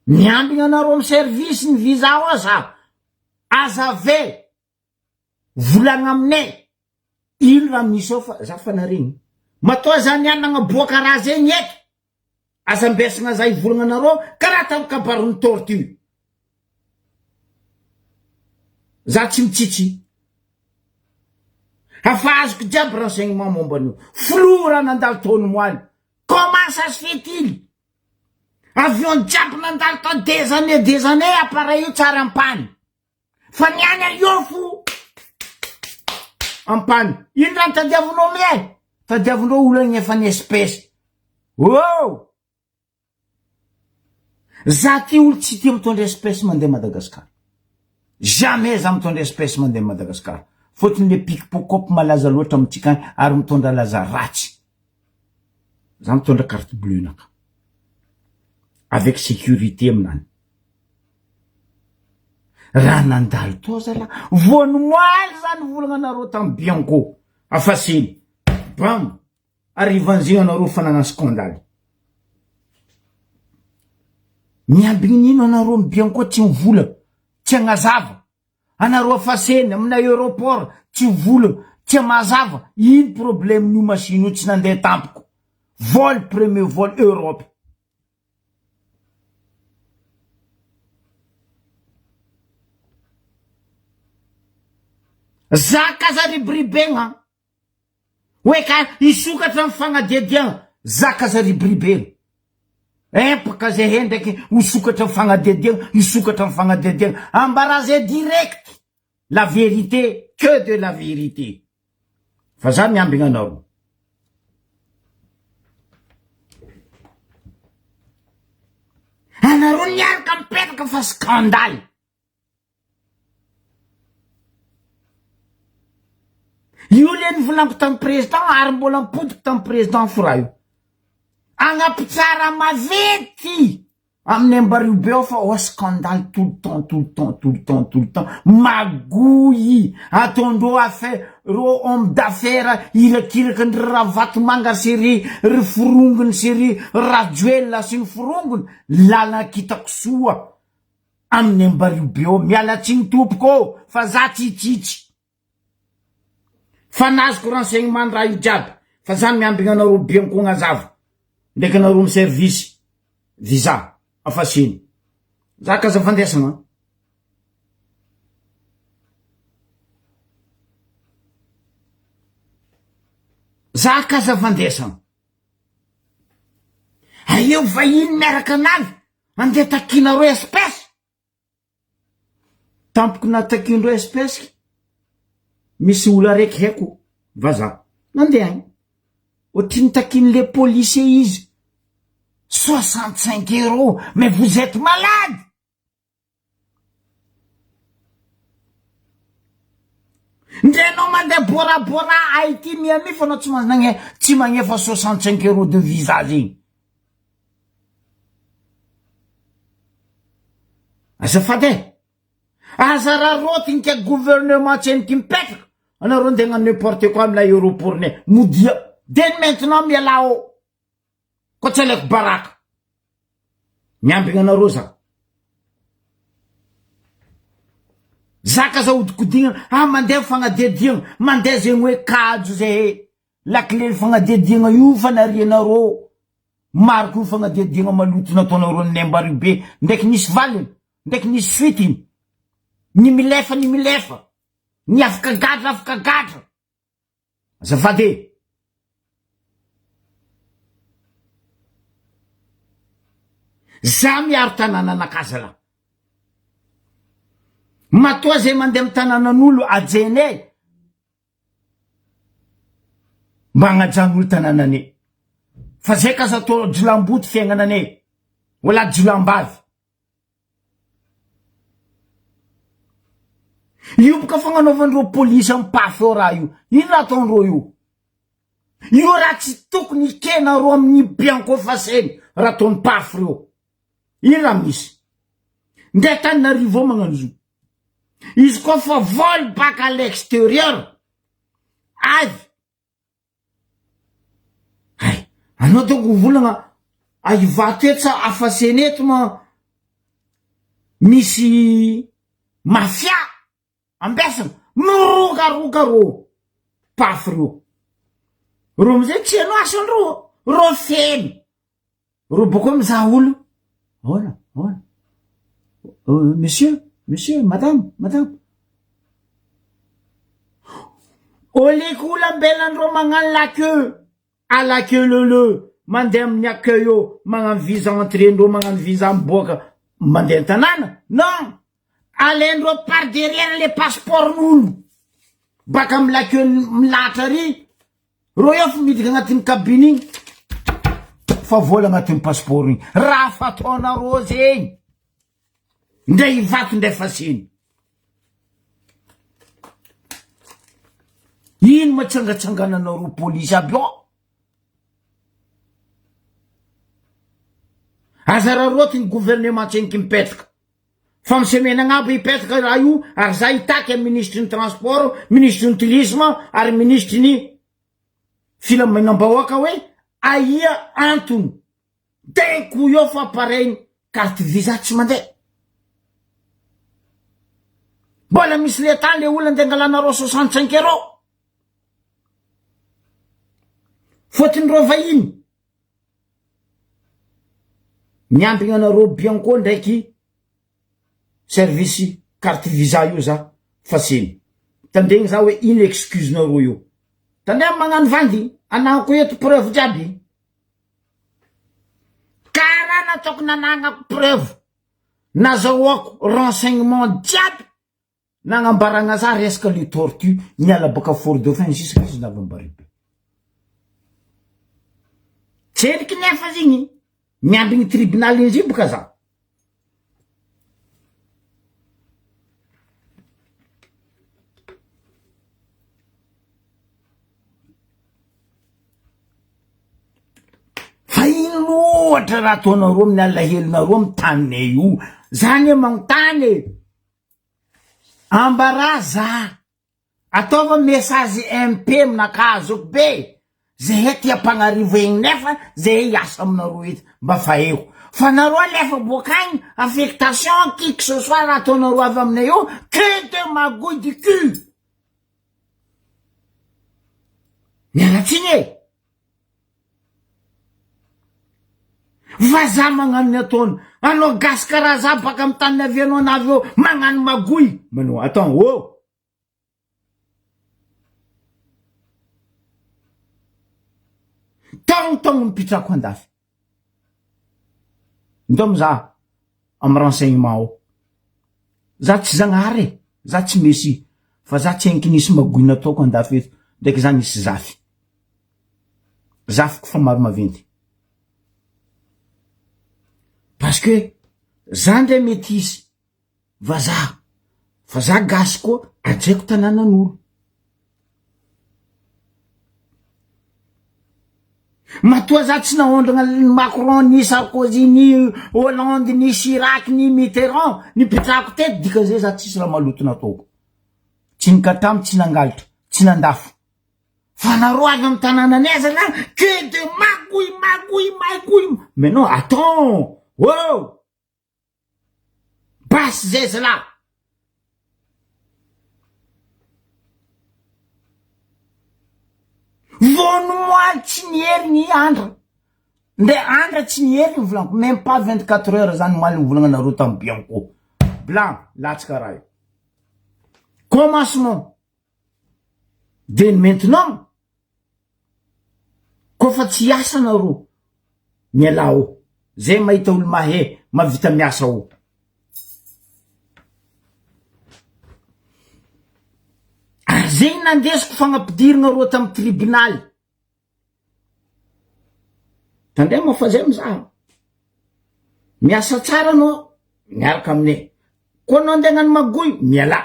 miambigna anareo amin'ny service ny visa ao za azave volagna aminay ino raha misy ao fa za fa naregny matoa zany anagna boaka raha zegny eto azambesagna za ivolagna anareo karaha tamin'ny kabarony tortue za tsy mitsitsy hafa azoko jiaby renseignement momban'io flou raha nandalo taony moaly comment ça se fait-il avion jiaby nandalo tao des années appareil io tsara ampany fa niany io fo ampany ino raha tadiavinao miay tadiavinao olagny efa ny espèce za ty olo tsy tia mitondra espèce mandeha Madagasikara jamais za mitondra espèce mandeha Madagasikara fotony le pickpocket malaza loatra amitsika ary mitondra laza ratsy za mitondra carte bleue naka avec sécurité aminany raha nandalo to zala voany moaly zany volagna anareo tamin'ny bianco afasiny bam arrivanzio anareo fanagna scandale miambigny nino anareo bianco tsy mivola tsy agnazava anareo afaseny amina aéroport tsy vola tsy mazava ino problème n'io machine io tsy nandeha tampoko vol premier vol Europe zaka zary bribegna hoe ka isokatra amin'ny fagnadediagna zaka zary bribegna empaka zay he ndraiky misokatra amin'ny fagnadediagna isokatra amin'ny fagnadediagna embarrassé direct la vérité que de la vérité fa za miambigna anao anaro niaraka mipetraka fa scandale io le nivolaniko tamin'ny président ary mbola mipodiko tamin'ny président fora io agnapitsara maventy amin'ny Ambaribe ao fa o scandale tout le temps magouille ataondreo ro homme d'affaires irakiraka ny Ravatomanga sy ry forongony sy ry Rajoelina sy ny forongony lalana kitako soa amin'ny Ambaribe ao mialatsiny tompoko fa za tsitsitsy fa nazoko renseignement raha io jiaby fa za miambigna anareo bianko gnazava ndraiky anareo my service visa afasiny za kaza fandesana za kaza fandesana aeo vahiny miaraka anazy andeha takinareo espèce tampoko natakindreo espèce misy olo araiky haiko vaza nandeha agny ohatriny takiny le policier izy 65 €, mais vous êtes malade. Ndrenao mandeha bora Haïti Miami fa anao tsy magnefa 65 € de visa zegny. Azafady azara rotiny ke gouvernement tseniky mipetraka anareo ndeha hagnano n'importe quoi amina aéroport ne modia dès maintenant mialao ko tsy alaiko baraka miambigna anareo zaka za odikodigna mandeha fagnadediagna mandeha zegny hoe kajo zay lakile fagnadediagna io fa narianareo mariko io fagnadediagna maloto nataonareo ny Ambaribe ndraiky nisy valiny ndraiky nisy suitiny ny milefa ny afaka gadra azafady za miaro tanàna anakaza la matoa zay mandeha amy tanànan'olo ajene mba agnajan'olo tanànane fa zay ka za to jolamboty fiaignanane wala jolambavy io boka fagnanaovandreo polisy amy pafy ao raha io ino raha ataondreo io raha tsy tokony ikenareo amin'ny bianko faseny raha ataony pafy reo ino raha misy ndray tany narivo ao magnano izo izy koa fa vol baka à l'extérieur avy ay anao donko volagna aivatetsa afaseneto ma misy mafia ambesana mirokaroka ro pafy reo amizay tsy ano asandreo ro feny ro boko mizaha olo voilà monsieur madame oleko olo ambelandreo magnano l'accueil à l'accueil le mandeha amin'ny accueil eo magnano visa entrée-ndreo magnano visa miboaka mandeha tanàna non alaindreo par derrière les passeports n'olo baka amy l'accueil milatra ry ro eo fa midika agnatin'ny cabine igny fa vola agnatin'ny passeport igny raha fataonareo zegny ndray hivato ndray fasiny ino matsangatsangananareo polisy aby ao azara rotiny gouvernement tseniky mipetraka fa misemena agnaby hipetraka raha io ary za hitaky amy ministre ny transport ministre ny tourisme ary ministre ny filaminam-bahoaka hoe aia antony deko io fa pareigny carte visa tsy mandeha mbola misy le tany le olo andeha angalanareo 65 € fotiny reo vahiny miambigna anareo bianco ndraiky service carte visa io za fasiny tandegny za hoe ino excuse-nareo io tandea magnano vandy anako eto preuve jiaby karaha nataoko nananako preuve nazahoako renseignement jiaby nagnambaragna za resaka le tortue niala baka Fort Dauphin jusqu'à 19 tseriky nefa zigny miambigny tribunal izy boka za fa ino loatra raha ataonareo amin'ny alahelinareo amy tanine io zany magnontany ambaraza ataova message MP aminakazo be zay ty ampagnarivo egny nefa zay hiasa aminareo ety mba faeko fa nareo alefa bokagny affectation qui que ce soit raha ataonareo avy aminay io que de magouille du cul mialatsiny e vaza magnano ny ataony anao gasy karaha za baka amy tany avianao anavy eo magnano magouille manao attends oh tagno mipitrako andafy ndao za amy renseignement o za tsy zagnahary za tsy mesy fa za tsy enky nisy magouille nataoko andafy eto ndraiky za nisy zafiko fa maro maventy parce que za ndray mety isy vaza fa za gasy koa ajaiko tanànan'olo matoa za tsy naondragna Macron ni Sarkozy ni Hollande ni Chirac ni Mitterrand nipitrako teto dika zay za tsisy raha maloto nataoko tsy nikatramo tsy nangalitra tsy nandafo fa nareo avy amy tanànanay zala que de magouille mais non attends wow basse zay zala vono-moaly tsy nihery ny andra nde andra tsy nihery ny volaniko même pas 24 heures zany moaly ny volagna nareo tamy bianco blanc latsaka raha io commencement de maintenant kofa tsy asa nareo miala o zay mahita olo mahe mavita miasa o zay nandesiko fagnapidiragna roa tamy tribunaly tandray moa fa zay mizaha miasa tsara anao miaraka aminay koa anao andeha hagnano magouille miala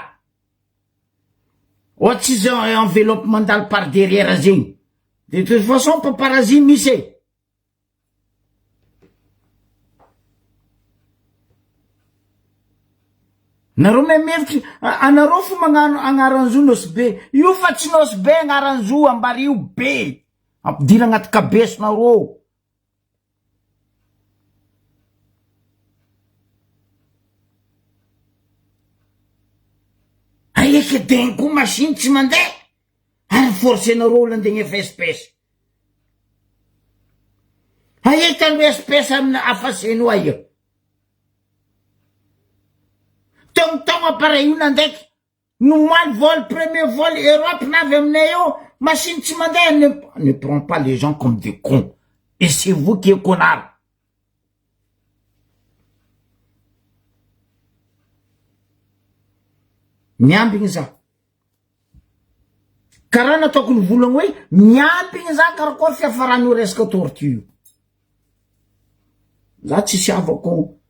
ohatsy izy enveloppe mandalo par derrière zegny de toute façon paparazi misy e nareo memevitry anareo fo magnano agnaranzo nosbe io fa tsy nosbe agnaranzo ambary io be ampidira agnaty kabeso nareo aeky degny ko machine tsy mandeha ary forcenareo olo andegny efa espèce aeky alo espèce amina afaseno aia togno appareil io nandaiky nomoaly vol premier vol Europe navy aminay eo machine tsy mandeha ne prend pas les gens comme des cons et c'est vous qui êtes connard miambigny za karaha nataoko ny volagny hoe miambigny za karakoa fiafaran'io resaka tortue za tsy siavako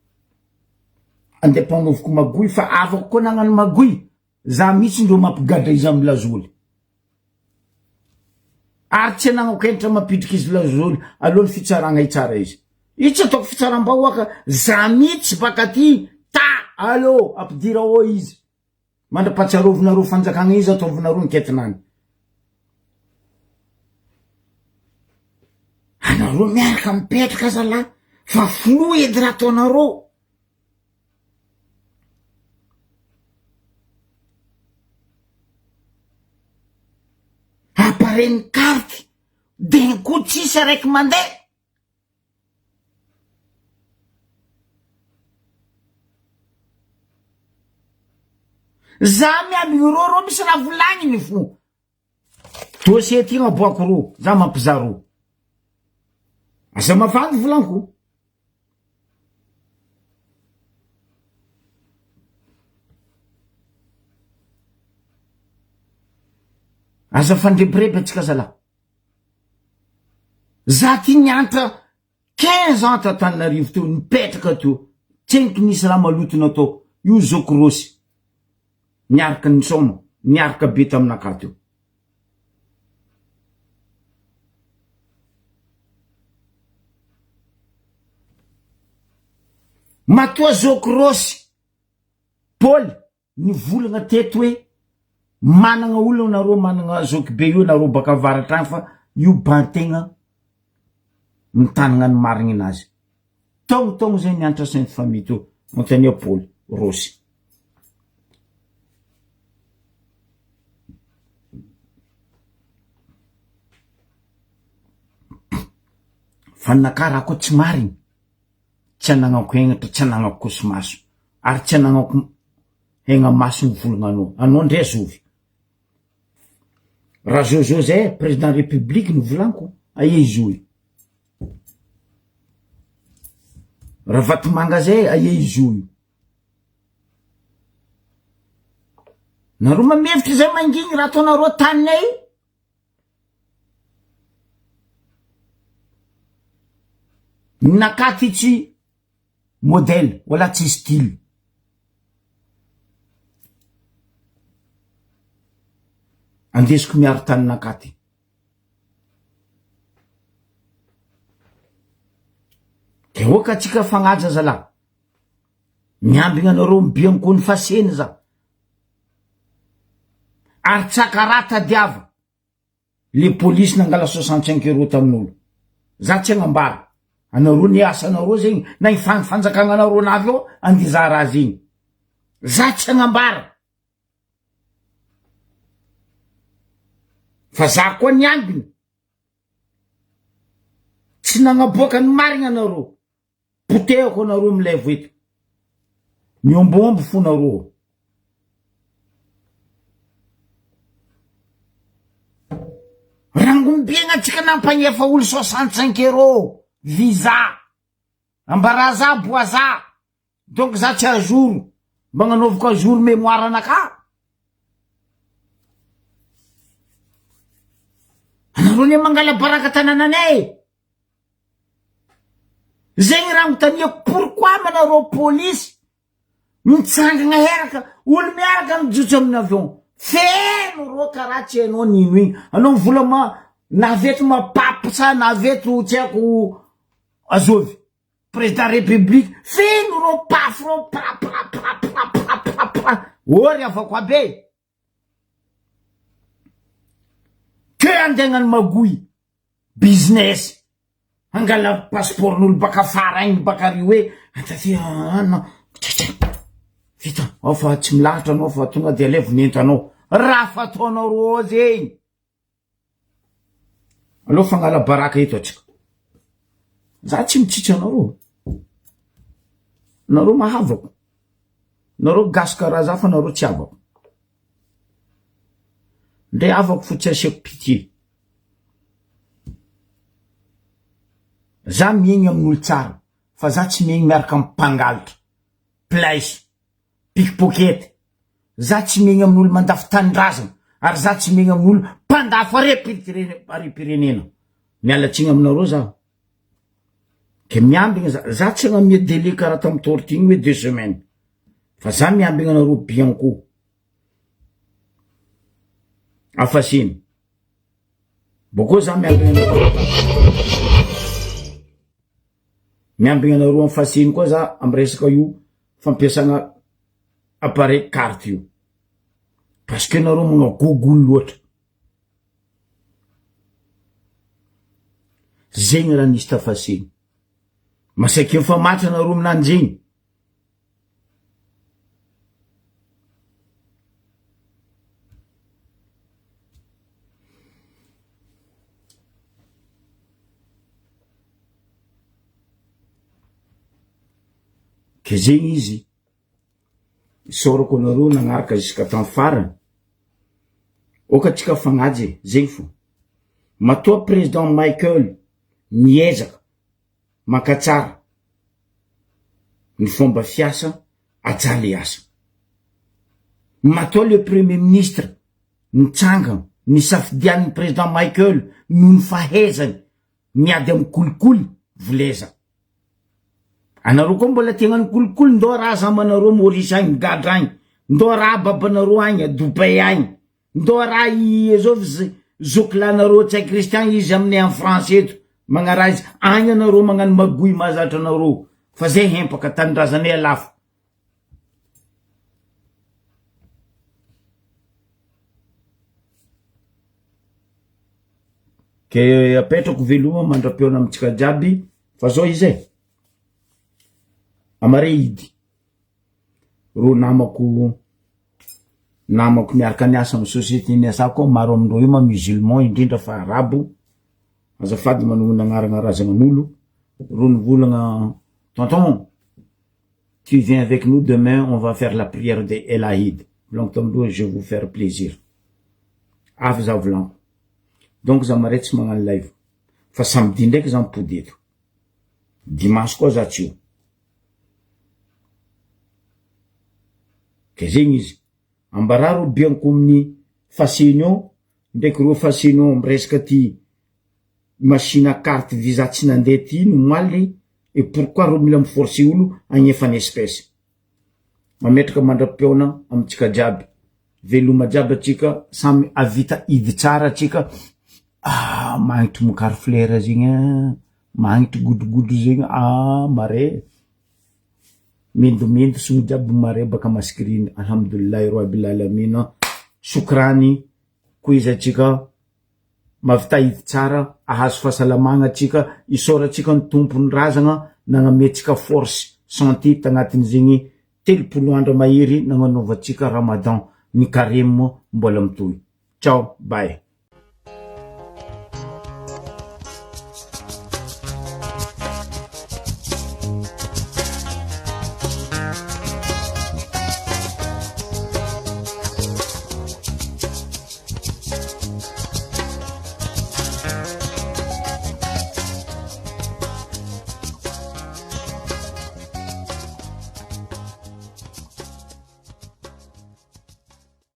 andepanoviko magouille fa avako koa nagnano magouille za mihitsy ndreo mampigadra izy amy lazoly ary tsy anagnako endritra mampidriky izy lazoly alohany fitsaragna itsara izy itsy ataoko fitsaram-bahoaka za mihitsy baka ty ta allo ampidira ao izy mandrapatsarovinareo fanjakagna izy ataovinareo niketinany anareo miaraka mipetraka zala fa flou edy raha ataonareo apareny karty degny ko tsisy araiky mandeha za miamby ro misy raha volagniny fo dossier ty gnaboako ro za mampizaro asa mafandy volaniko aza fandrebireby atsika zala za ty niantra 15 ans Tananarivo teo nipetraka teo tsenky nisy raha malotona tao io zokorosy niaraka ny soma niaraka be taminaka teo matoa zokorosy Paul nivolagna teto hoe managna olo nareo managna zoky be io nareo baka avaratragny fa io bantegna mitanagna ny marigny anazy togno zay niantra Sainte Famille teo montania Paul Rosy fa nakarako tsy marigny tsy anagnako hegnatra tsy anagnako kosimaso ary tsy anagnako hegna maso ny volagna anao ndray azovy raha zozo zay président république ny volaniko aia izy io raha vatomanga zay aia izy io nareo mamevitry zay mangigny raha ataonareo taninay nakaty tsy modèle wala tsy style andesiko miaro tany nakaty ke oka atsika fagnaja zala miambigna anareo mibiankony faseny za ary tsakarata diava le polisy nangala 65 € tamin'olo za tsy agnambara anareo ny asa anareo zegny na ifanjakagna anareo navy eo andizara azy igny za tsy agnambara fa za koa niambiny tsy nagnaboaka ny marigna anareo potehako anareo milevo eto miombombo fo nareo rangombiagna atsika nampagnefa olo 65 € visa ambaraza boaza donc za tsy azoro magnanovako azoro mémoire anaka anareo ne mangala baraka tanananay zegny raha mitaniako pourquoi manareo polisy mitsangagna heraka olo miaraka mijotso amin'ny avion feno ro karaha tsy hainao nino igny anao mivola naveto mapapasa naveto tsy haiko azovy président république feno ro pafy ro ory avako abe ke andegnany magoy business angala passeportn'olo baka fara igny baka ry hoe ataty vita ao fa tsy milahatra anao fa tonga de alevo nentanao raha fataonao ro zegny aleo fangala baraka eto atsika za tsy mitsitra anareo nareo mahavako nareo gasy karaha za fa nareo tsy avako ndre avako fo tsy asiako pitié za miegny amin'olo tsara fa za tsy miegny miaraka ampangalitra place pickpocket za tsy miegny amin'olo mandafy tanindrazana ary za tsy miegny amin'olo mpandafo are-pirenena mialatsigny aminareo za ke miambigna za tsy agnamia délai karaha tamy torty igny hoe 2 semaines fa za miambigna anareo bianco afasiny boko za miambigna anareo amfasiny koa za amresaka io fampiasagna appareil carte io parce que nareo manao gogolo loatra zegny raha nisy tafasiny masaiky efa matra nareo aminanjegny ke zegny izy sorako anareo nagnaraka jusqu'à temps farany okatsika fagnaje zegny fo matoa président Michael miezaka makatsara ny fomba fiasa ajaly asa matoa le premier ministre nitsangana ny safidian'ny président Michael noho ny fahezany miady amy kolikoly voleza anareo koa mbola tegnany kolikoly ndo raha zamanareo Maurice agny Gadra agny ndo raha babanareo agny Dubai agny ndo raha ezovy zokilanareo tsay Christian izy aminay en France eto magnaraha izy agny anareo magnano magoy mahazatra anareo fa zay hempaka tanindrazanay alafo ke apetrako veloma mandra-peona amitsika jiaby fa zao izay amare idy ro namako miaraka niasa amy société niasako maro amindreo io musulman indrindra fa arabo azafady manogno agnarana razanan'olo ro nivolagna tonton tu viens avec nous demain on va faire la prière de El Aïd donc tamindreo je vais vous faire plaisir avy za volanko donc za mare tsy magnano live fa samedi ndraiky za mipody eto dimanche koa za tsy io ke zegny izy ambararo bianko amin'ny fasino ndraiky ro fasino miresaka ty machine carte visa tsy nandeha ty no moaly et pourquoi ro mila miforcer olo agnefa ny espèce mametraka mandra-peona amitsika jiaby veloma jiaby atsika samy avita idy tsara atsika magnitry mokary flera zegny magnitry godogodo zegny mare mendomendo sogno jiaby mare baka maskiriny alhamdoulillahi rabbil alamin sokrany ko izy atsika mavita idy tsara ahazo fahasalamagna atsika isora atsika ny tompony razagna nagnametsika force santé tagnatin' zegny 3 andro mahery nagnanaova atsika ramadan ny carême mbola mitoy ciao bye